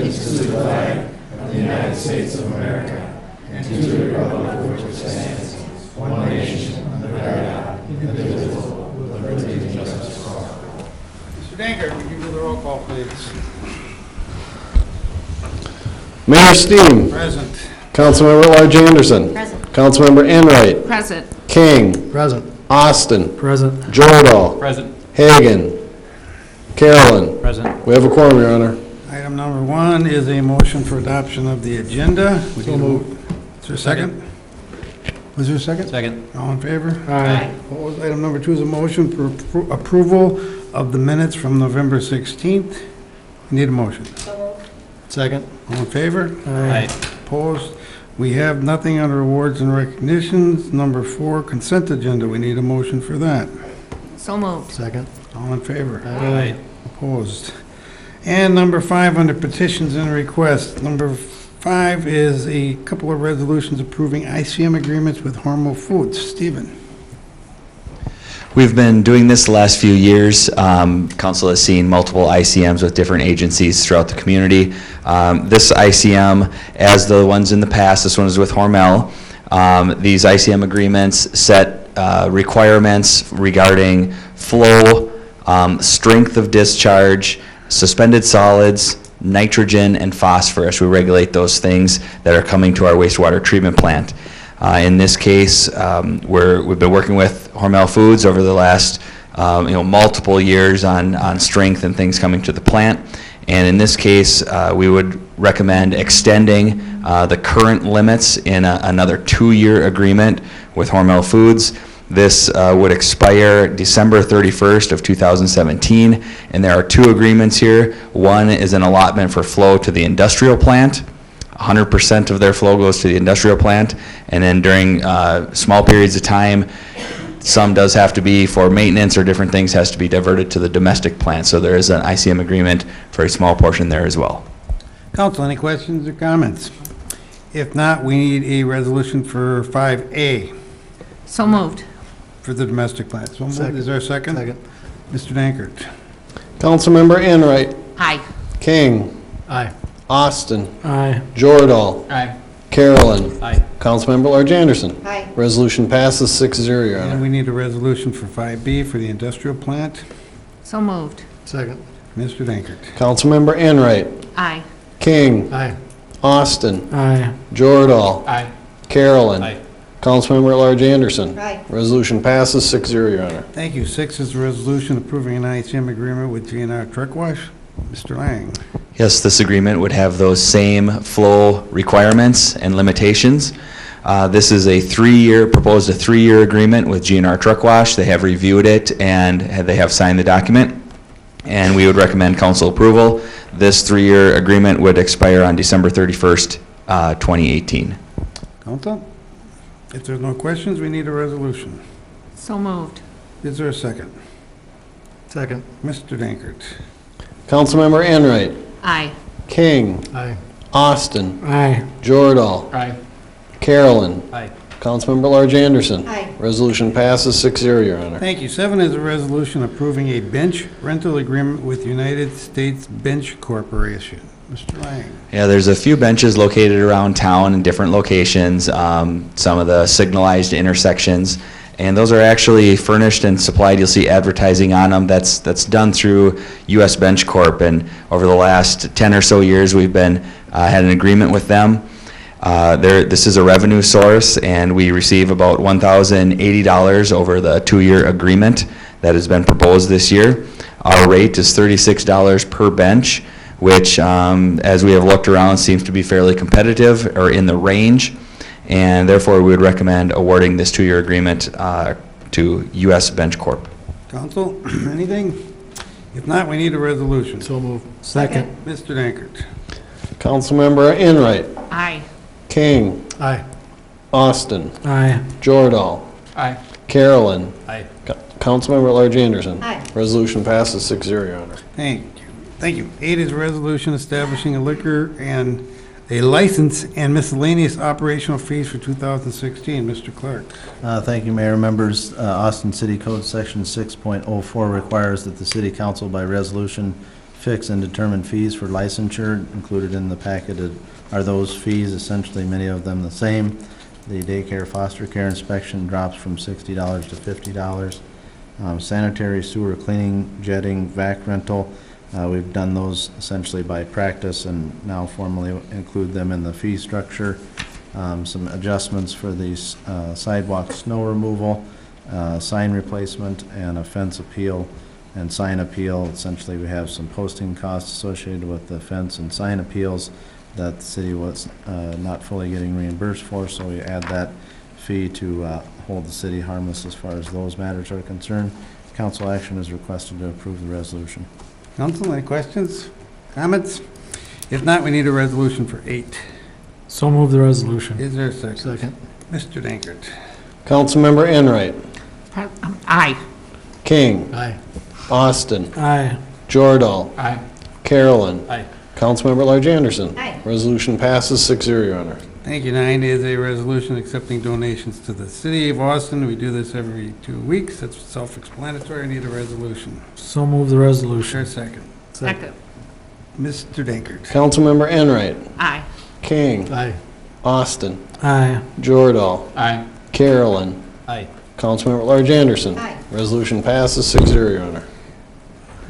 allegiance to the flag of the United States of America and to the republic for which it stands, one nation, under God, indivisible, with liberty and justice for all. Mr. Dankert, would you do the roll call, please? Mayor Steen. Present. Councilmember Large Anderson. Present. Councilmember Enright. Present. King. Present. Austin. Present. Jordahl. Present. Hagan. Carolyn. Present. We have a quorum, Your Honor. Item number 1 is a motion for adoption of the agenda. So moved. Is there a second? Was there a second? Second. All in favor? Aye. Opposed? Item number 2 is a motion for approval of the minutes from November 16th. Need a motion. Second. All in favor? Aye. Opposed? We have nothing under awards and recognitions. Number 4, consent agenda. We need a motion for that. So moved. Second. All in favor? Aye. Opposed? And number 5, under petitions and requests. Number 5 is a couple of resolutions approving ICM agreements with Hormel Foods. Stephen? We've been doing this the last few years. Council has seen multiple ICMs with different agencies throughout the community. This ICM, as the ones in the past, this one is with Hormel. These ICM agreements set requirements regarding flow, strength of discharge, suspended solids, nitrogen, and phosphorus. We regulate those things that are coming to our wastewater treatment plant. In this case, we've been working with Hormel Foods over the last multiple years on strength and things coming to the plant. And in this case, we would recommend extending the current limits in another 2-year agreement with Hormel Foods. This would expire December 31st of 2017, and there are 2 agreements here. One is an allotment for flow to the industrial plant. 100% of their flow goes to the industrial plant, and then during small periods of time, some does have to be for maintenance or different things has to be diverted to the domestic plant. So there is an ICM agreement for a small portion there as well. Council, any questions or comments? If not, we need a resolution for 5A So moved. for the domestic plant. So moved. Second. Is there a second? Second. Mr. Dankert? Councilmember Enright. Aye. King. Aye. Austin. Aye. Jordahl. Aye. Carolyn. Aye. Councilmember Large Anderson. Aye. Resolution passes 6-0, Your And Honor. we need a resolution for 5B for the industrial plant. So moved. Second. Mr. Dankert? Councilmember Enright. Aye. King. Aye. Austin. Aye. Jordahl. Aye. Carolyn. Aye. Councilmember at Large Anderson. Aye. Resolution passes 6-0, Your Honor. Thank you. 6 is a resolution approving an ICM agreement with GNR Truck Wash. Mr. Lang? Yes, this agreement would have those same flow requirements and limitations. This is a proposed 3-year agreement with GNR Truck Wash. They have reviewed it and they have signed the document, and we would recommend council approval. This 3-year agreement would expire on December 31st, 2018. Council? If there's no questions, we need a resolution. So moved. Is there a second? Second. Mr. Dankert? Councilmember Enright. Aye. King. Aye. Austin. Aye. Jordahl. Aye. Carolyn. Aye. Councilmember Large Anderson. Aye. Resolution passes 6-0, Your Honor. Thank you. 7 is a resolution approving a bench rental agreement with United States Bench Corporation. Mr. Lang? Yeah, there's a few benches located around town in different locations, some of the signalized intersections, and those are actually furnished and supplied. You'll see advertising on them. That's done through U.S. Bench Corp. And over the last 10 or so years, we've been had an agreement with them. This is a revenue source, and we receive about $1,080 over the 2-year agreement that has been proposed this year. Our rate is $36 per bench, which, as we have looked around, seems to be fairly competitive or in the range. And therefore, we would recommend awarding this 2-year agreement to U.S. Bench Corp. Council, anything? If not, we need a resolution. So moved. Second. Mr. Dankert? Councilmember Enright. Aye. King. Aye. Austin. Aye. Jordahl. Aye. Carolyn. Aye. Councilmember at Large Anderson. Aye. Resolution passes 6-0, Your Honor. Thank you. Thank you. 8 is a resolution establishing a liquor and a license and miscellaneous operational fees for 2016. Mr. Clark? Thank you, Mayor. Members, Austin City Code Section 6.04 requires that the City Council by resolution fix and determine fees for licensure. Included in the packet are those fees, essentially many of them the same. The daycare foster care inspection drops from $60 to $50. Sanitary sewer cleaning, jetting, vac rental, we've done those essentially by practice and now formally include them in the fee structure. Some adjustments for these sidewalk snow removal, sign replacement, and a fence appeal and sign appeal. Essentially, we have some posting costs associated with the fence and sign appeals that the city was not fully getting reimbursed for, so we add that fee to hold the city harmless as far as those matters are concerned. Council action is requested to approve the resolution. Council, any questions, comments? If not, we need a resolution for 8. So move the resolution. Is there a second? Second. Mr. Dankert. Councilmember Enright. Aye. King. Aye. Austin. Aye. Jordan. Aye. Carolyn. Aye. Councilmember Large Anderson. Aye. Resolution passes 6-0, Your Honor. Thank you. 9 is a resolution accepting donations to the city of Austin. We do this every 2 weeks. That's self-explanatory. I need a resolution. So move the Is there a resolution. second? Second. Mr. Dankert. Councilmember Enright. Aye. King. Aye. Austin. Aye. Jordan. Aye. Carolyn. Aye. Councilmember Large Anderson. Aye. Resolution passes 6-0, Your Honor.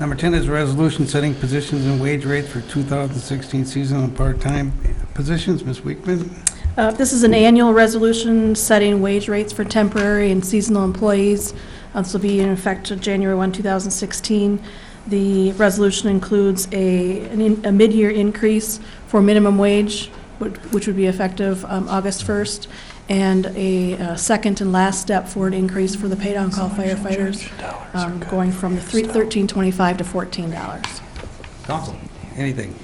Number 10 is a resolution setting positions and wage rates for 2016 seasonal and part-time positions. Ms. Weekman. This is an annual resolution setting wage rates for temporary and seasonal employees. This will be in effect January 1, 2016. The resolution includes a mid-year increase for minimum wage, which would be effective August 1st, and a second and last step forward increase for the paid-on-call firefighters, going from the $13.25 to $14. Council. Anything?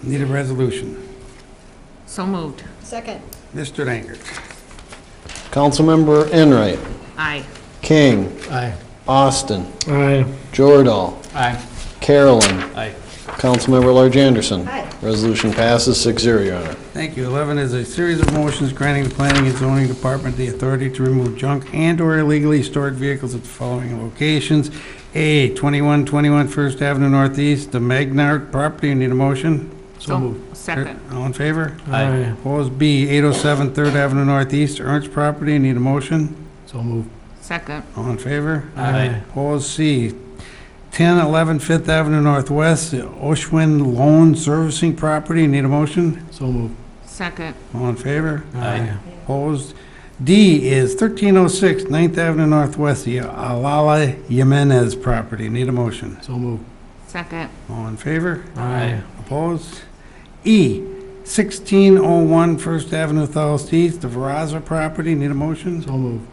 Need a resolution. So moved. Second. Mr. Dankert. Councilmember Enright. Aye. King. Aye. Austin. Aye. Jordan. Aye. Carolyn. Aye. Councilmember Large Anderson. Aye. Resolution passes 6-0, Your Honor. Thank you. 11 is a series of motions granting the Planning and Zoning Department the authority to remove junk and/or illegally stored vehicles at the following locations. A, 2121 First Avenue Northeast, the Magnard property. Need a motion? So moved. Second. All in favor? Aye. Opposed? B, 807 Third Avenue Northeast, Ernst property. Need a motion? So moved. Second. All in favor? Aye. Opposed? C, 1011 Fifth Avenue Northwest, the Oshwin Loan Servicing property. Need a motion? So moved. Second. All in favor? Aye. Opposed? D is 1306 9th Avenue Northwest, the Alala Jimenez property. Need a motion? So moved. Second. All in favor? Aye. Opposed? E, 1601 First Avenue Southeast, the Veraza property. Need a motion? So moved.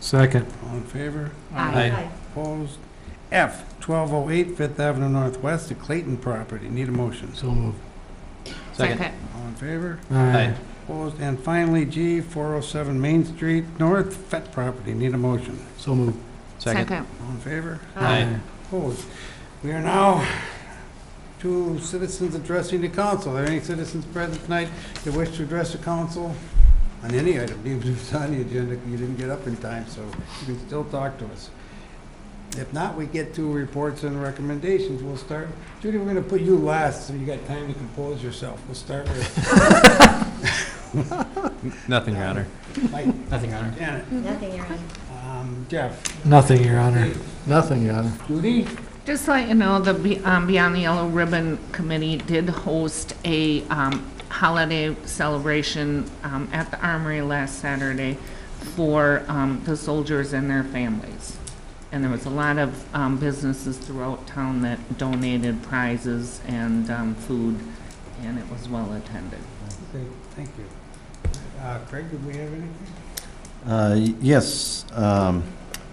Second. All in favor? Aye. Opposed? F, 1208 Fifth Avenue Northwest, the Clayton property. Need a motion? So moved. Second. All in favor? Aye. Opposed? And finally, G, 407 Main Street North, Fett property. Need a motion? So moved. Second. All in favor? Aye. Opposed? We are now to citizens addressing the council. Are there any citizens present tonight that wish to address the council on any item? Even if it's on the agenda, you didn't get up in time, so you can still talk to us. If not, we get to reports and recommendations. We'll start. Judy, we're going to put you last, so you got time to compose yourself. We'll start with Nothing, Your Honor. Mike, Nothing, Your Honor. Janet, Nothing, Your Honor. Jeff, Nothing, Your Honor. Nothing, Your Honor. Judy. Just to let you know, the Beyond the Yellow Ribbon Committee did host a holiday celebration at the Armory last Saturday for the soldiers and their families. And there was a lot of businesses throughout town that donated prizes and food, and it was well attended. Okay, thank you. Craig, did we have anything? Yes,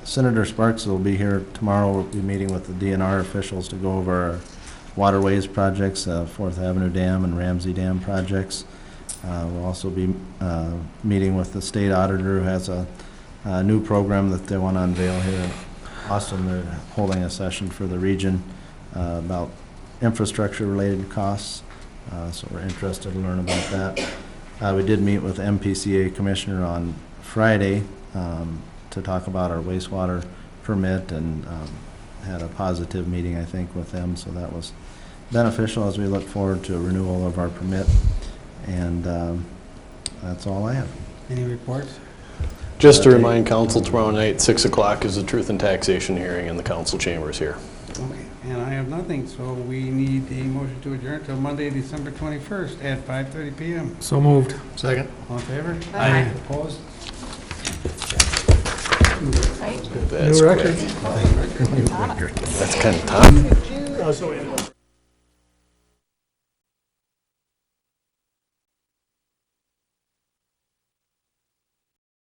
Senator Sparks will be here tomorrow. We'll be meeting with the DNR officials to go over our waterways projects, Fourth Avenue Dam and Ramsey Dam projects. We'll also be meeting with the state auditor, who has a new program that they want to unveil here in Austin. They're holding a session for the region about infrastructure-related costs, so we're interested to learn about that. We did meet with MPCA Commissioner on Friday to talk about our wastewater permit and had a positive meeting, I think, with them, so that was beneficial as we look forward to a renewal of our permit. And that's all I have. Any reports? Just to remind council, tomorrow night, 6 o'clock is the truth and taxation hearing in the council chambers here. Okay, and I have nothing, so we need a motion to adjourn till Monday, December 21st at 5:30 PM. So moved. Second. All in favor? Aye. Opposed? That's New quick. record. That's kind of tough.